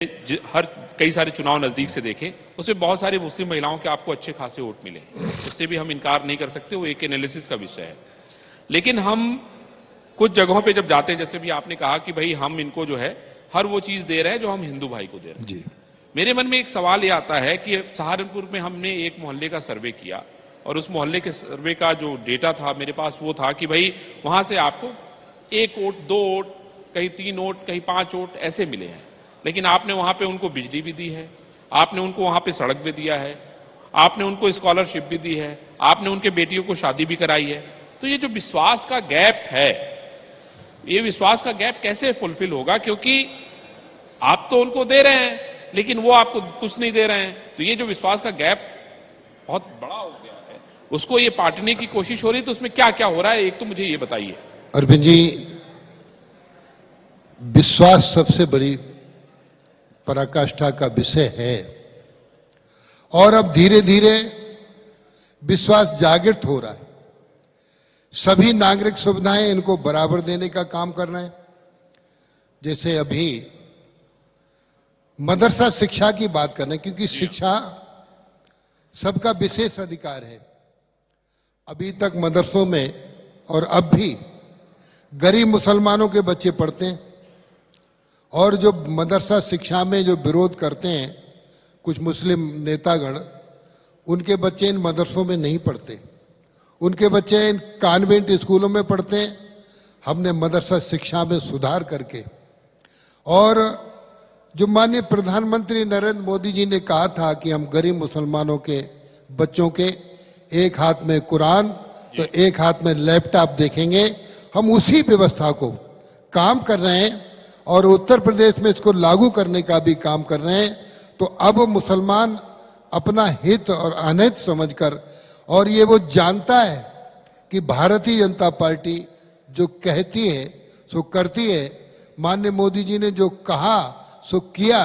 हर कई सारे चुनाव नजदीक से देखे, उसमें बहुत सारी मुस्लिम महिलाओं के आपको अच्छे खासे वोट मिले, उससे भी हम इनकार नहीं कर सकते, वो एक एनालिसिस का विषय है। लेकिन हम कुछ जगहों पे जब जाते हैं, जैसे भी आपने कहा कि भाई हम इनको जो है हर वो चीज दे रहे हैं जो हम हिंदू भाई को दे रहे हैं जी। मेरे मन में एक सवाल ये आता है कि सहारनपुर में हमने एक मोहल्ले का सर्वे किया और उस मोहल्ले के सर्वे का जो डेटा था मेरे पास वो था कि भाई वहां से आपको 1 वोट 2 वोट कहीं 3 वोट कहीं 5 वोट ऐसे मिले हैं, लेकिन आपने वहां पे उनको बिजली भी दी है, आपने उनको वहां पे सड़क भी दिया है, आपने उनको स्कॉलरशिप भी दी है, आपने उनके बेटियों को शादी भी कराई है। तो ये जो विश्वास का गैप है, ये विश्वास का गैप कैसे फुलफिल होगा? क्योंकि आप तो उनको दे रहे हैं लेकिन वो आपको कुछ नहीं दे रहे हैं। तो ये जो विश्वास का गैप बहुत बड़ा हो गया है, उसको ये पाटने की कोशिश हो रही है। तो उसमें क्या क्या हो रहा है, एक तो मुझे ये बताइए। अरविंद जी, विश्वास सबसे बड़ी पराकाष्ठा का विषय है और अब धीरे धीरे विश्वास जागृत हो रहा है। सभी नागरिक सुविधाएं इनको बराबर देने का काम कर रहे हैं। जैसे अभी मदरसा शिक्षा की बात कर रहे हैं, क्योंकि शिक्षा सबका विशेष अधिकार है। अभी तक मदरसों में और अब भी गरीब मुसलमानों के बच्चे पढ़ते हैं और जो मदरसा शिक्षा में जो विरोध करते हैं कुछ मुस्लिम नेतागण, उनके बच्चे इन मदरसों में नहीं पढ़ते, उनके बच्चे इन कॉन्वेंट स्कूलों में पढ़ते हैं। हमने मदरसा शिक्षा में सुधार करके, और जो माननीय प्रधानमंत्री नरेंद्र मोदी जी ने कहा था कि हम गरीब मुसलमानों के बच्चों के एक हाथ में कुरान तो एक हाथ में लैपटॉप देखेंगे, हम उसी व्यवस्था को काम कर रहे हैं और उत्तर प्रदेश में इसको लागू करने का भी काम कर रहे हैं। तो अब मुसलमान अपना हित और अनहित समझकर, और ये वो जानता है कि भारतीय जनता पार्टी जो कहती है सो करती है, माननीय मोदी जी ने जो कहा सो किया,